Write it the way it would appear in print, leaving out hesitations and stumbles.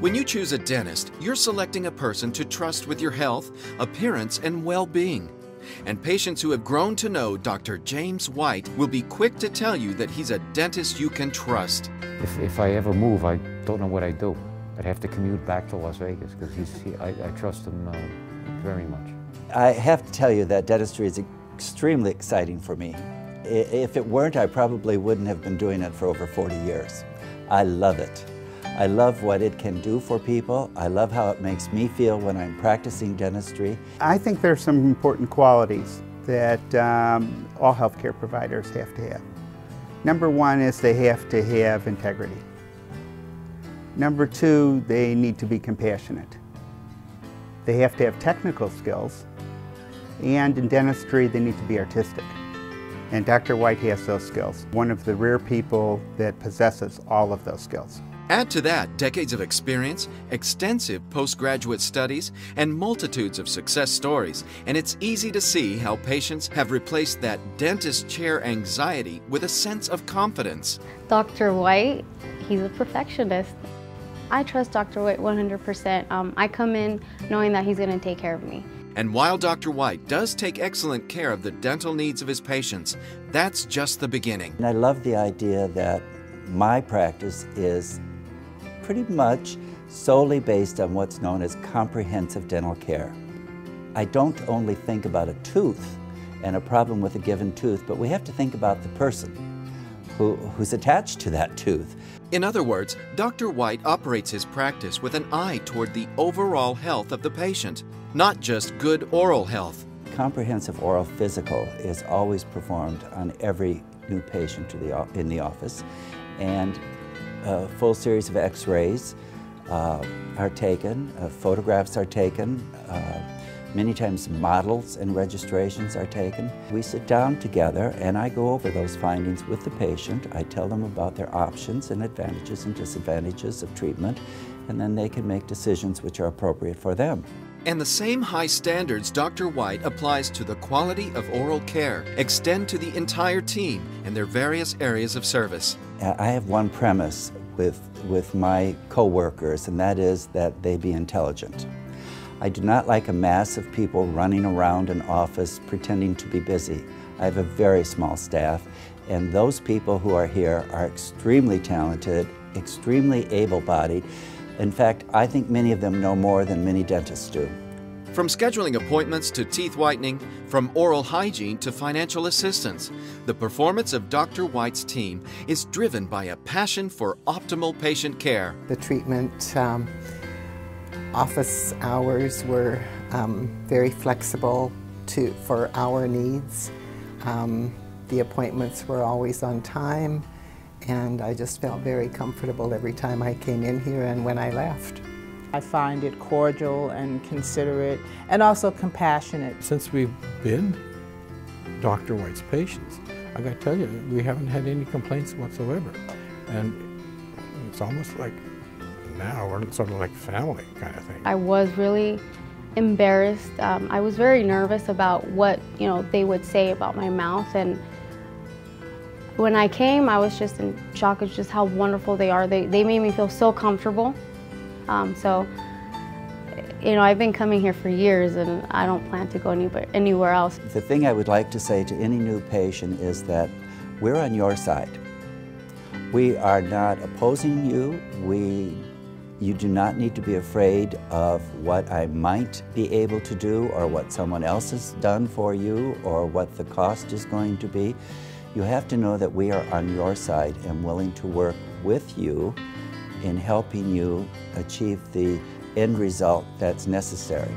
When you choose a dentist, you're selecting a person to trust with your health, appearance, and well-being. And patients who have grown to know Dr. James White will be quick to tell you that he's a dentist you can trust. If I ever move, I don't know what I'd do. I'd have to commute back to Las Vegas because I trust him very much. I have to tell you that dentistry is extremely exciting for me. If it weren't, I probably wouldn't have been doing it for over 40 years. I love it. I love what it can do for people. I love how it makes me feel when I'm practicing dentistry. I think there's some important qualities that all healthcare providers have to have. Number one is they have to have integrity. Number two, they need to be compassionate. They have to have technical skills, and in dentistry, they need to be artistic. And Dr. White has those skills. One of the rare people that possesses all of those skills. Add to that decades of experience, extensive postgraduate studies, and multitudes of success stories, and it's easy to see how patients have replaced that dentist chair anxiety with a sense of confidence. Dr. White, he's a perfectionist. I trust Dr. White 100%. I come in knowing that he's going to take care of me. And while Dr. White does take excellent care of the dental needs of his patients, that's just the beginning. And I love the idea that my practice is pretty much solely based on what's known as comprehensive dental care. I don't only think about a tooth and a problem with a given tooth, but we have to think about the person who's attached to that tooth. In other words, Dr. White operates his practice with an eye toward the overall health of the patient, not just good oral health. Comprehensive oral physical is always performed on every new patient in the office, and a full series of x-rays are taken, photographs are taken, many times models and registrations are taken. We sit down together and I go over those findings with the patient. I tell them about their options and advantages and disadvantages of treatment, and then they can make decisions which are appropriate for them. And the same high standards Dr. White applies to the quality of oral care extend to the entire team and their various areas of service. I have one premise with my co-workers, and that is that they be intelligent. I do not like a mass of people running around an office pretending to be busy. I have a very small staff, and those people who are here are extremely talented, extremely able-bodied. In fact, I think many of them know more than many dentists do. From scheduling appointments to teeth whitening, from oral hygiene to financial assistance, the performance of Dr. White's team is driven by a passion for optimal patient care. The treatment office hours were very flexible for our needs. The appointments were always on time, and I just felt very comfortable every time I came in here and when I left. I find it cordial and considerate and also compassionate. Since we've been Dr. White's patients, I got to tell you, we haven't had any complaints whatsoever. And it's almost like now we're sort of like family kind of thing. I was really embarrassed. I was very nervous about what they would say about my mouth, and when I came, I was just in shock of just how wonderful they are. They made me feel so comfortable. I've been coming here for years, and I don't plan to go anywhere else. The thing I would like to say to any new patient is that we're on your side. We are not opposing you. You do not need to be afraid of what I might be able to do or what someone else has done for you or what the cost is going to be. You have to know that we are on your side and willing to work with you in helping you achieve the end result that's necessary.